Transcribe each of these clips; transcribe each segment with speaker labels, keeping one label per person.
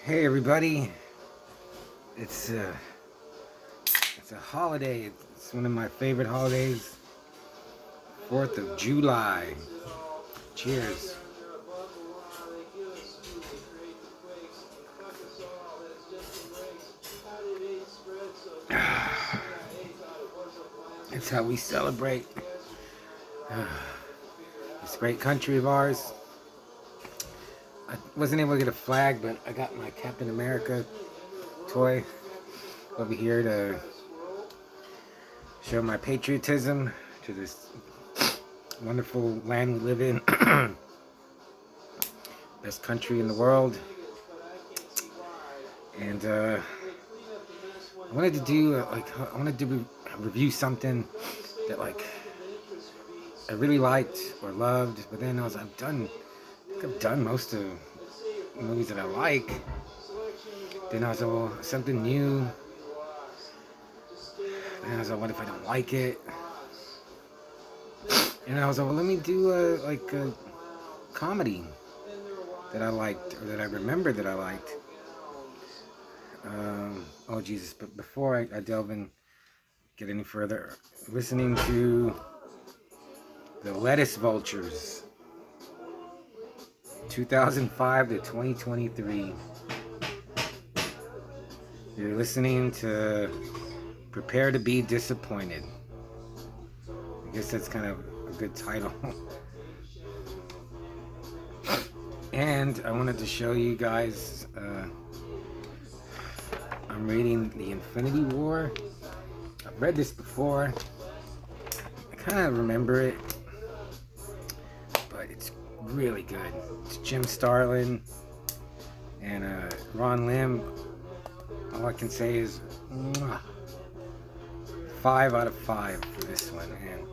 Speaker 1: Hey everybody, it's a holiday. It's one of my favorite holidays, 4th of July. Cheers. It's how we celebrate this great country of ours. I wasn't able to get a flag, but I got my Captain America toy over here to show my patriotism to this wonderful land we live in. Best country in the world. And I wanted to do review something that I really liked or loved, but then I've done most of the movies that I like. Then I was like, well, something new. And I was like, what if I don't like it? And I was like, well, let me do a comedy that I liked, or that I remember that I liked. Oh Jesus! But before I delve in, get any further, listening to the Lettuce Vultures, 2005 to 2023. You're listening to Prepare to Be Disappointed. I guess that's kind of a good title. And I wanted to show you guys, I'm reading The Infinity War. I've read this before. I kind of remember it, but it's really good. It's Jim Starlin and Ron Lim. All I can say is 5 out of 5 for this one. And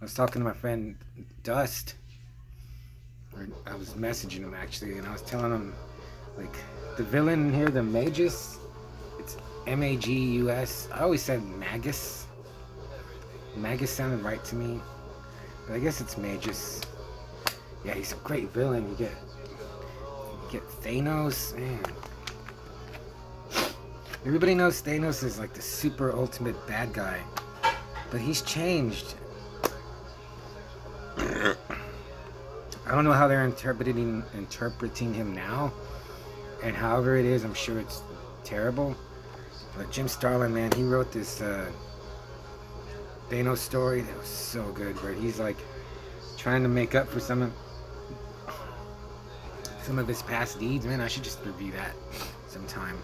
Speaker 1: I was talking to my friend Dust, or I was messaging him actually, and I was telling him, like, the villain here, the Magus, it's Magus. I always said Magus. Magus sounded right to me, but I guess it's Magus. Yeah, he's a great villain. You get Thanos, man. Everybody knows Thanos is like the super ultimate bad guy, but he's changed. I don't know how they're interpreting him now, and however it is, I'm sure it's terrible. But Jim Starlin, man, he wrote this Thanos story that was so good, where he's like trying to make up for some of his past deeds. Man, I should just review that sometime.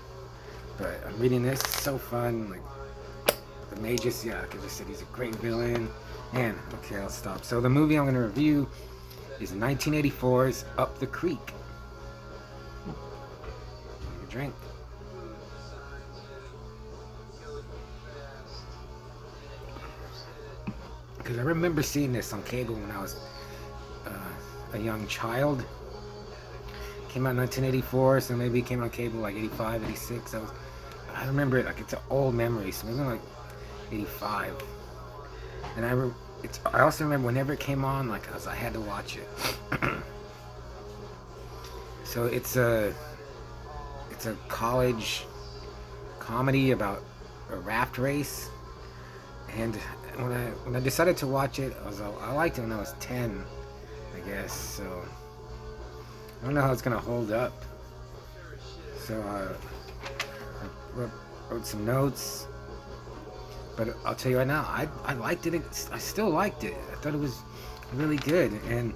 Speaker 1: But I'm reading this, it's so fun. Like, the Magus, yeah, like I just said, he's a great villain. Man, okay, I'll stop. So the movie I'm going to review is 1984's Up the Creek. Take a drink. Because I remember seeing this on cable when I was a young child. Came out in 1984, so maybe it came on cable like 85, 86. I remember it like it's an old memory, so maybe like 85. And I also remember whenever it came on, like I had to watch it. So it's a college comedy about a raft race, and when I decided to watch it, I liked it when I was 10, I guess. So I don't know how it's gonna hold up. So I wrote some notes, but I'll tell you right now, I liked it. I still liked it. I thought it was really good. And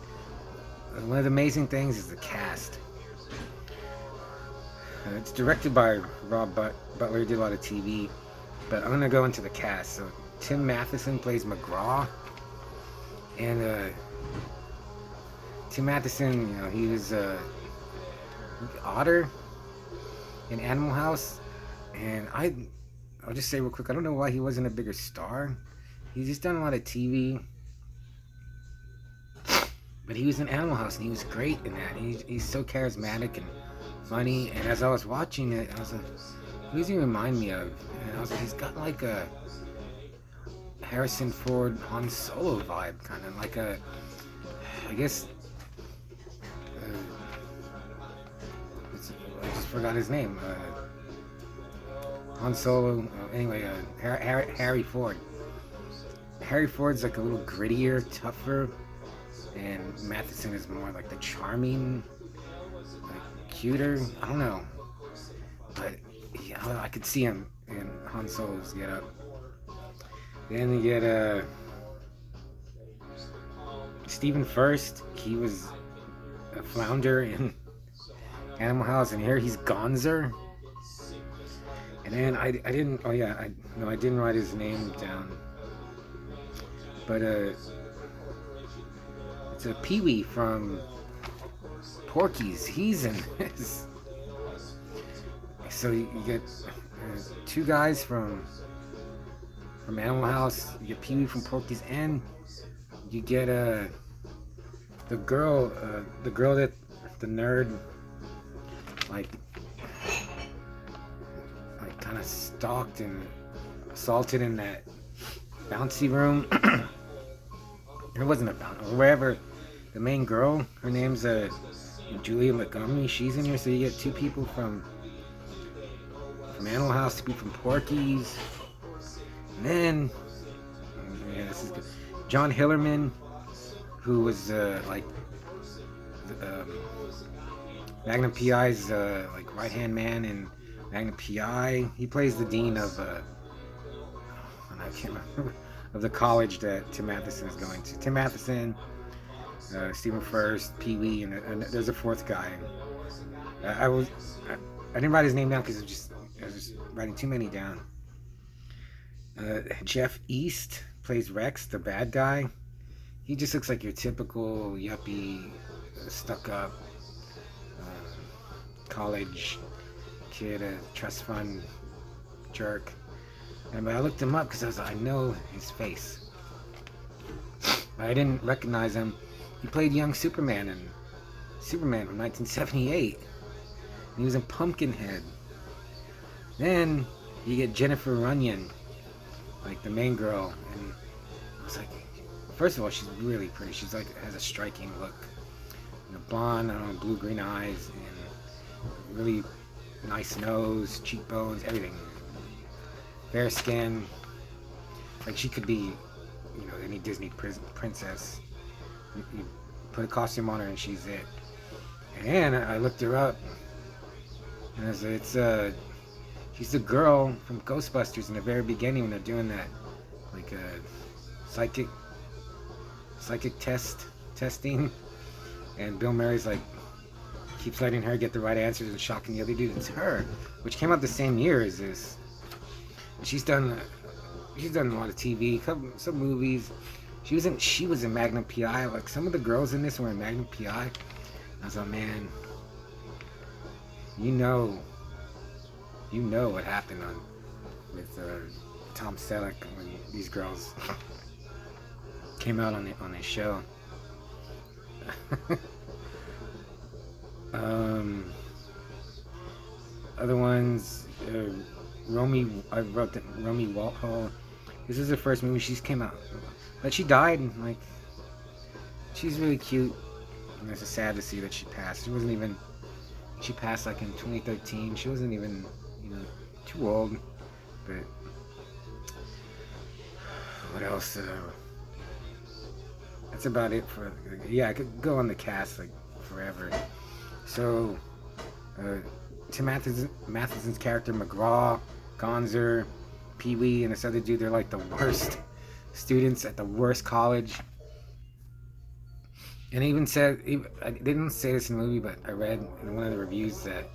Speaker 1: one of the amazing things is the cast. It's directed by Rob Butler. He did a lot of TV, but I'm gonna go into the cast. So Tim Matheson plays McGraw, and Tim Matheson, you know, he was Otter in Animal House, and I'll just say real quick, I don't know why he wasn't a bigger star. He's just done a lot of TV, but he was in Animal House and he was great in that. He's so charismatic and funny, and as I was watching it, I was like, who does he remind me of? And I was like, he's got like a Harrison Ford Han Solo vibe, kind of like I guess forgot his name. Han Solo. Anyway, Harry Ford. Harry Ford's like a little grittier, tougher, and Matheson is more like the charming, like cuter. I don't know, but yeah, I could see him in Han Solo's get up. Then you get Stephen First. He was a flounder in Animal House, and here he's Gonzer. And then I didn't. Oh yeah, I didn't write his name down. But it's a Pee-wee from Porky's. He's in this. So you get two guys from Animal House. You get Pee-wee from Porky's, and you get the girl that the nerd like kind of stalked and assaulted in that bouncy room. It wasn't a bouncy, or wherever. The main girl, her name's Julia Montgomery. She's in here, so you get two people from Animal House, two people from Porky's, and then this is good. John Hillerman, who was Magnum PI's like right hand man in Magnum PI. He plays the dean of I can't remember, of the college that Tim Matheson is going to. Tim Matheson, Stephen First, Pee-wee, and there's a fourth guy. I didn't write his name down because I was just writing too many down. Jeff East plays Rex, the bad guy. He just looks like your typical yuppie, stuck-up college kid, a trust fund jerk. But I looked him up because I know his face. But I didn't recognize him. He played young Superman in Superman from 1978. And he was in Pumpkinhead. Then you get Jennifer Runyon, like the main girl. And I was like, first of all, she's really pretty. She's like, has a striking look. And a blonde, I don't know, blue-green eyes, and really nice nose, cheekbones, everything. Fair skin, like she could be, any Disney princess. You put a costume on her and she's it. And I looked her up, and she's the girl from Ghostbusters in the very beginning when they're doing that, like psychic testing, and Bill Murray's like keeps letting her get the right answers and shocking the other dude. It's her, which came out the same year as this. She's done a lot of TV, some movies. She was in Magnum PI. Like some of the girls in this were in Magnum PI. I was like, man, you know what happened with Tom Selleck when these girls came out on this show. Other ones. I wrote that Romy Walthall. This is her first movie. She's came out, but she died. Like, she's really cute. And it's sad to see that she passed. She passed like in 2013. She wasn't even, too old. But what else? That's about it for. Yeah, I could go on the cast like forever. So, Tim Matheson's character McGraw, Gonzer, Pee-wee, and this other dude, they're like the worst students at the worst college. And I didn't say this in the movie, but I read in one of the reviews that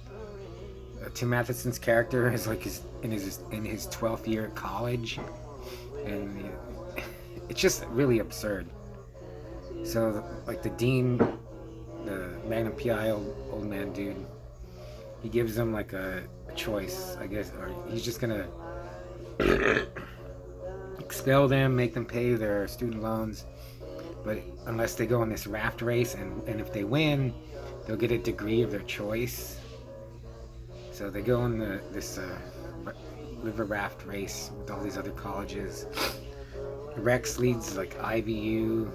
Speaker 1: Tim Matheson's character is like in his 12th year at college, and it's just really absurd. So like the dean, the Magnum PI old man dude, he gives them like a choice, I guess, or he's just gonna expel them, make them pay their student loans, but unless they go on this raft race, and if they win, they'll get a degree of their choice. So they go on this river raft race with all these other colleges. Rex leads like IVU.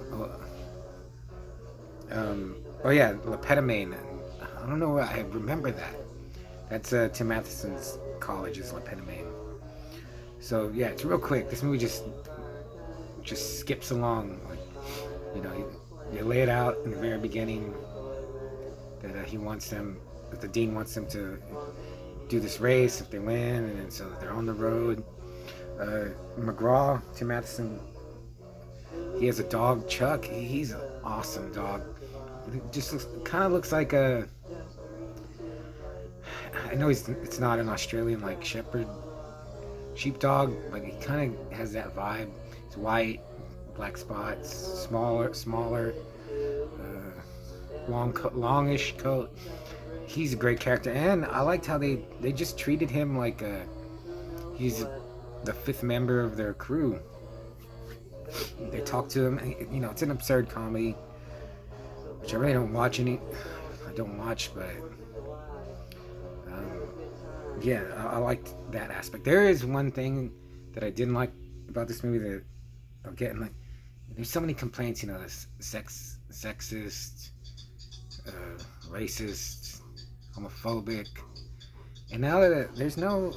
Speaker 1: Lepetamine. I don't know why I remember that. That's Tim Matheson's college's Lepetamine. So yeah, it's real quick. This movie just skips along. Like, you know, you lay it out in the very beginning that he wants them, that the dean wants them to do this race if they win, and then so they're on the road. McGraw, Tim Matheson, he has a dog, Chuck. He's an awesome dog. It just kind of looks like a. I know it's not an Australian like shepherd sheepdog, but he kind of has that vibe. It's white, black spots, smaller, longish coat. He's a great character, and I liked how they just treated him like he's the fifth member of their crew. They talk to him. You know, it's an absurd comedy, which I really don't watch any. I don't watch, but um, yeah, I liked that aspect. There is one thing that I didn't like about this movie that I'm getting like. There's so many complaints, you know, this sexist, racist, homophobic, and now that there's no,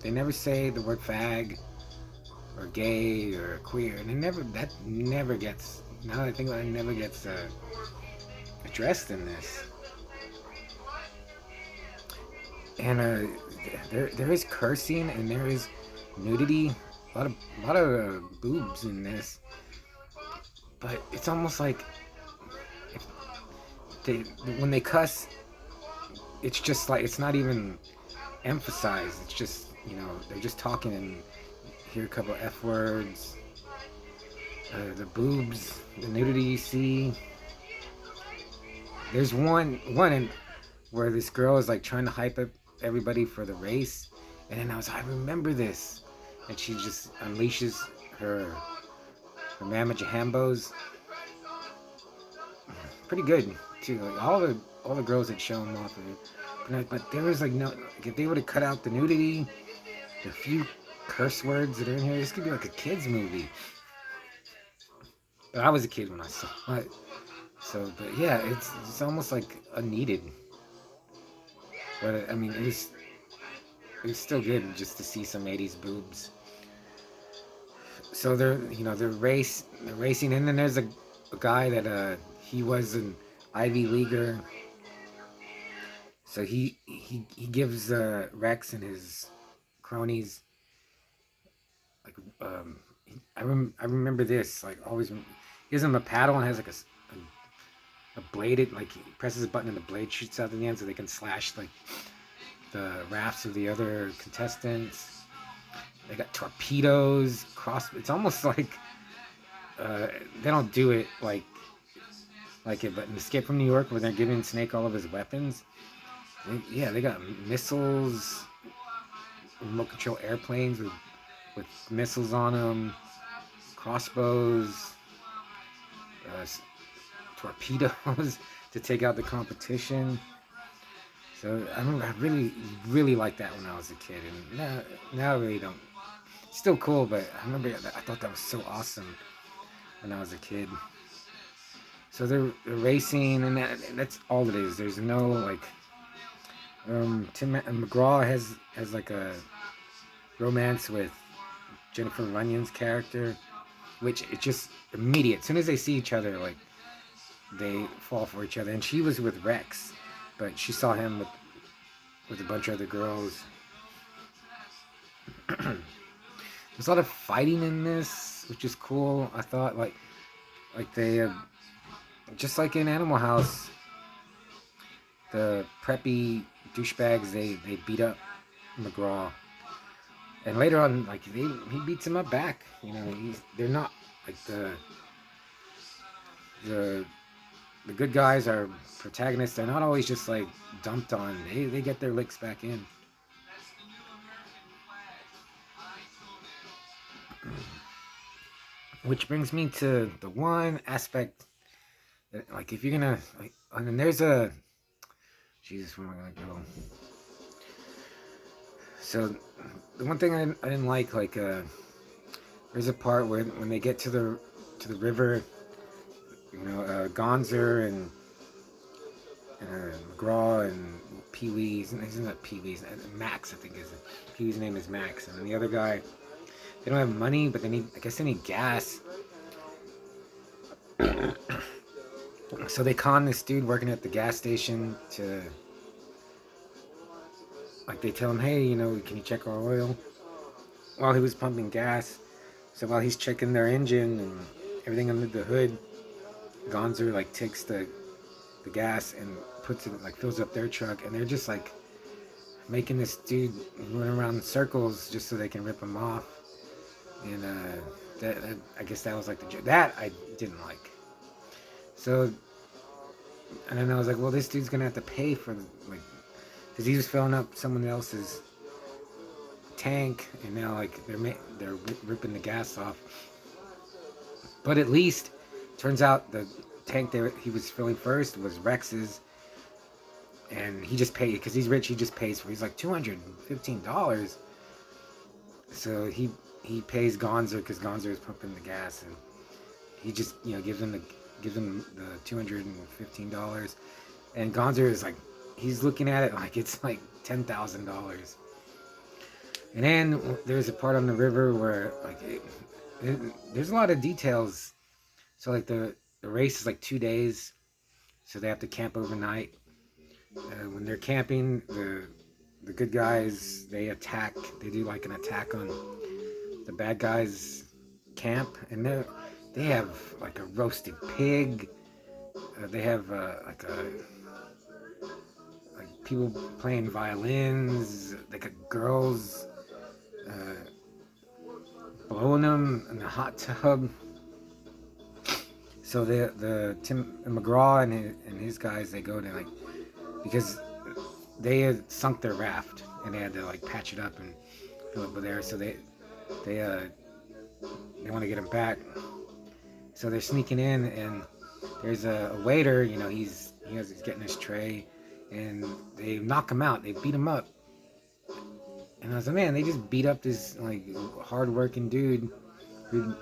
Speaker 1: they never say the word fag or gay or queer, and that never gets. Now that I think about it, never gets addressed in this. And there is cursing and there is nudity, a lot of boobs in this, but it's almost like if they when they cuss, it's just like it's not even emphasized. It's just, you know, they're just talking and hear a couple F words. The boobs, the nudity you see. There's one in where this girl is like trying to hype up everybody for the race, and then I remember this, and she just unleashes her mamma jambos. Pretty good too. Like all the girls that show them off of it, but there was like no. Like, if they would have cut out the nudity, the few curse words that are in here, this could be like a kids movie. But I was a kid when I saw it. So, but yeah, it's almost like unneeded. But I mean, it was still good just to see some '80s boobs. So they're racing, and then there's a guy that he was an Ivy Leaguer. So he gives Rex and his cronies like I remember this like always. He gives him a paddle and has like a bladed, like he presses a button and the blade shoots out in the end so they can slash like the rafts of the other contestants. They got torpedoes, it's almost like they don't do it like it, but in Escape from New York where they're giving Snake all of his weapons, they got missiles, remote control airplanes with missiles on them, crossbows, torpedoes to take out the competition. So I remember I really liked that when I was a kid, and now I really don't. It's still cool, but I remember I thought that was so awesome when I was a kid. So they're racing, and that's all it is. There's no like. Tim McGraw has like a romance with Jennifer Runyon's character, which it's just immediate. As soon as they see each other, like they fall for each other. And she was with Rex, but she saw him with a bunch of other girls. There's a lot of fighting in this, which is cool. I thought like they just like in Animal House, the preppy douchebags they beat up McGraw, and later on like he beats him up back. You know, they're not like the good guys are protagonists. They're not always just like dumped on. They get their licks back in. Which brings me to the one aspect that, like, if you're gonna like, and then there's a Jesus, where am I gonna go? So the one thing I didn't like there's a part where when they get to the river, you know, Gonzer and McGraw and Pee Wee's. He's not Pee Wee's. Max, I think is it. Pee Wee's name is Max, and then the other guy. They don't have money, but they need. I guess they need gas. So they con this dude working at the gas station to, like, they tell him, hey, can you check our oil? While he was pumping gas. So while he's checking their engine and everything under the hood, Gonzer like takes the gas and puts it, like, fills up their truck, and they're just like making this dude run around in circles just so they can rip him off. And that I guess that was like the joke. That I didn't like. So, and then I was like, well, this dude's gonna have to pay for, like, because he was filling up someone else's tank, and now, like, they're ripping the gas off. But at least, turns out the tank that he was filling first was Rex's, and he just paid, because he's rich, he just pays for, he's like $215. So he pays Gonzer, because Gonzer is pumping the gas, and he just, gives him the $215, and Gonzer is like, he's looking at it like it's like $10,000. And then there's a part on the river where, like, there's a lot of details. So, like, the race is like 2 days, so they have to camp overnight. When they're camping, the good guys, they do like an attack on the bad guys' camp, and they have like a roasted pig. They have like people playing violins. They got girls blowing them in the hot tub. So the Tim McGraw and his guys, they go to, like, because they had sunk their raft and they had to, like, patch it up and fill it with air. So they want to get him back. So they're sneaking in, and there's a waiter. He's getting his tray, and they knock him out. They beat him up. And I was like, man, they just beat up this, like, hard-working dude who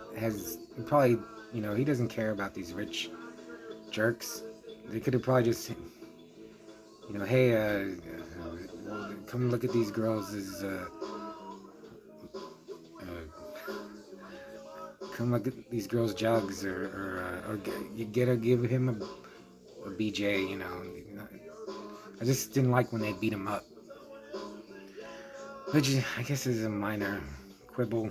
Speaker 1: probably, he doesn't care about these rich jerks. They could have probably just, hey, come look at these girls' come look at these girls' jugs, or give him a BJ. I just didn't like when they beat him up, which I guess is a minor quibble.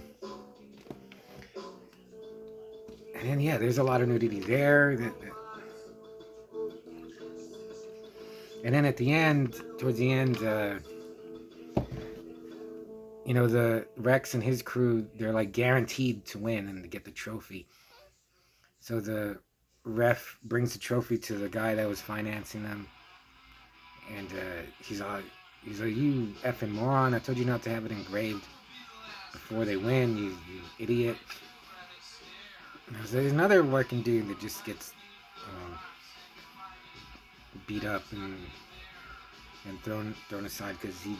Speaker 1: And then, yeah, there's a lot of nudity there. And then towards the end, the Rex and his crew, they're, like, guaranteed to win and to get the trophy. So the ref brings the trophy to the guy that was financing them. And he's like, you effing moron, I told you not to have it engraved before they win, you idiot. There's another working dude that just gets beat up and thrown aside because he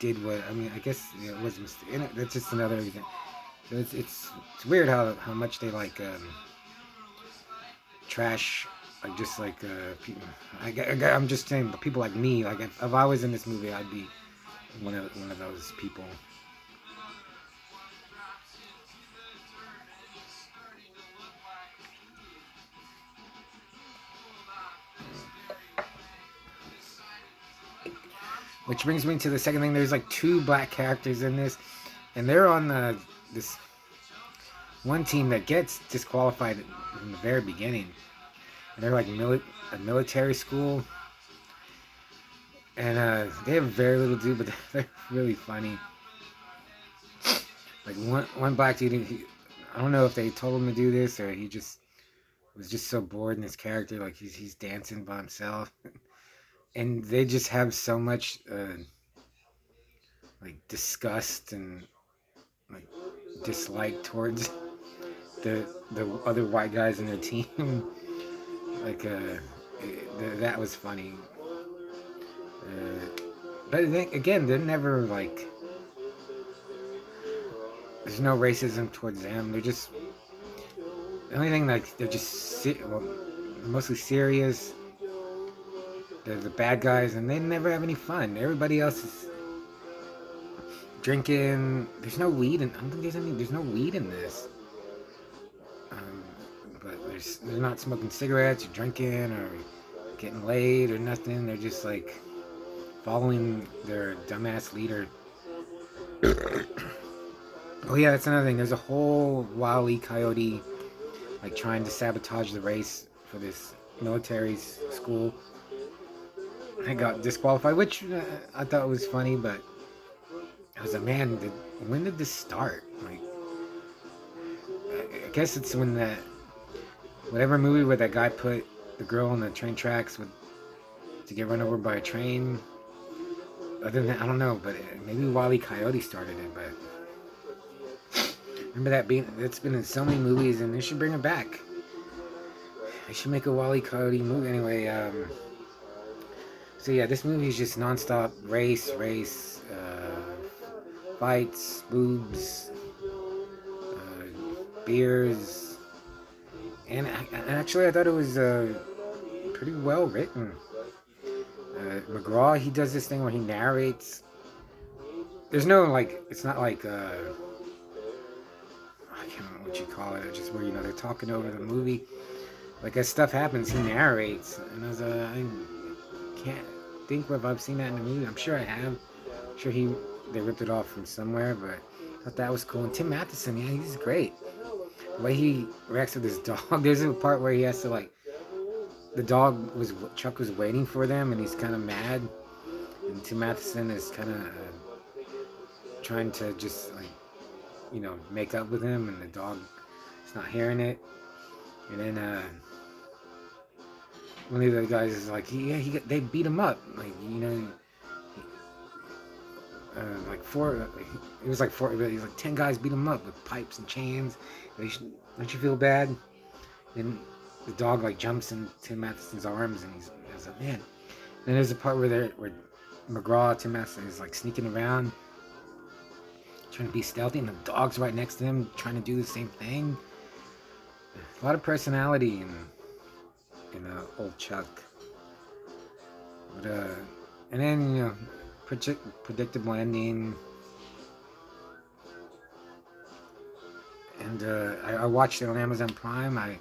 Speaker 1: did what, I guess it was a mistake. And that's just another reason. So it's weird how much they, like, trash, like, just like people. I'm just saying, people like me, like, if I was in this movie, I'd be one of those people. Which brings me to the second thing. There's, like, 2 black characters in this, and they're on this one team that gets disqualified in the very beginning. And they're, like, a military school, and they have very little to do, but they're really funny. Like, one black dude, I don't know if they told him to do this, or he just was just so bored in his character, like he's dancing by himself. And they just have so much like disgust and, like, dislike towards the other white guys in their team. Like, that was funny. But then, again, they're never, like, there's no racism towards them. They're just, the only thing, like, they're just mostly serious. they're the bad guys, and they never have any fun. Everybody else is drinking. There's no weed, and I don't think there's no weed in this. Um, but they're not smoking cigarettes, or drinking, or getting laid, or nothing. They're just like following their dumbass leader. Oh yeah, that's another thing. There's a whole Wile E. Coyote like trying to sabotage the race for this military school. I got disqualified, which I thought was funny, but I was like, man, when did this start? Like, I guess it's when that whatever movie where that guy put the girl on the train tracks to get run over by a train. Other than I don't know, but maybe Wile E. Coyote started it. But remember that it's been in so many movies, and they should bring it back. They should make a Wile E. Coyote movie anyway. So yeah, this movie is just nonstop race, fights, boobs, beers, and actually I thought it was pretty well written. McGraw, he does this thing where he narrates. There's no like, it's not like I can't remember what you call it. It's just where they're talking over the movie. Like as stuff happens, he narrates, and I can't think if I've seen that in the movie. I'm sure I have. I'm sure they ripped it off from somewhere, but I thought that was cool. And Tim Matheson, yeah, he's great. The way he reacts with his dog. There's a part where he has to like, Chuck was waiting for them, and he's kind of mad, and Tim Matheson is kind of trying to just like, make up with him, and the dog is not hearing it. And then one of the guys is like, they beat him up, like like four. It was like four. He's like 10 guys beat him up with pipes and chains. Don't you feel bad? And the dog like jumps in Tim Matheson's arms, and he's like, man. Then there's a part where McGraw, Tim Matheson is like sneaking around, trying to be stealthy, and the dog's right next to him, trying to do the same thing. A lot of personality in old Chuck. But and then predictable ending. And I watched it on Amazon Prime. I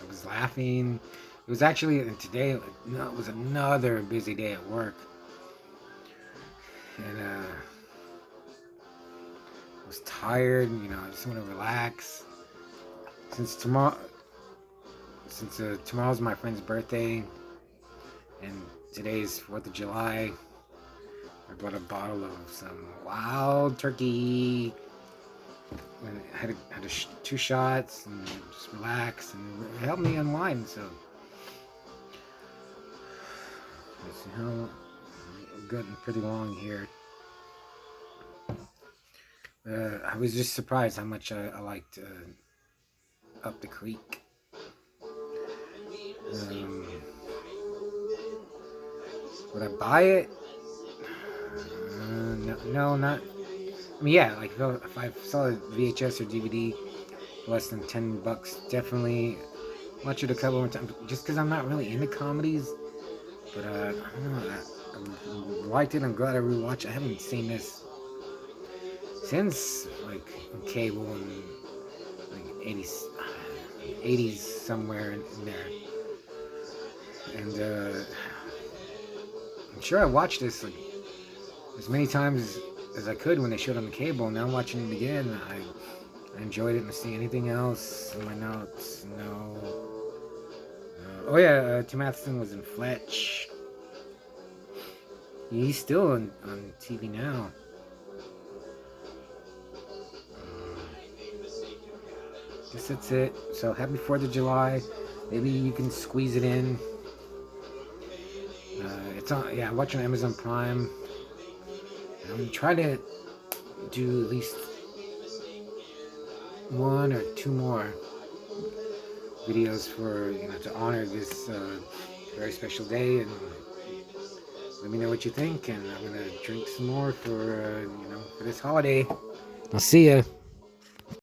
Speaker 1: was laughing. It was actually today. It was another busy day at work, and I was tired. I just want to relax. Since tomorrow's my friend's birthday, and today's 4th of July, I bought a bottle of some wild turkey. And I had 2 shots and just relax, and it helped me unwind. So I'm getting pretty long here. I was just surprised how much I liked Up the Creek. Would I buy it? No, not. I mean, yeah, like if I saw a VHS or DVD less than $10, definitely watch it a couple more times. Just because I'm not really into comedies, but I don't know. I liked it. I'm glad I rewatched. I haven't seen this since like cable in like 80s somewhere in there, and I'm sure I watched this like as many times as I could when they showed on the cable. Now I'm watching it again. I enjoyed it. And see anything else in my notes? No. Oh yeah, Tim Matheson was in Fletch. He's still on TV now. Guess that's it. So happy 4th of July. Maybe you can squeeze it in. It's on. Yeah, watch on Amazon Prime. I'm gonna try to do at least 1 or 2 more videos for to honor this very special day, and let me know what you think. And I'm gonna drink some more for for this holiday. I'll see ya.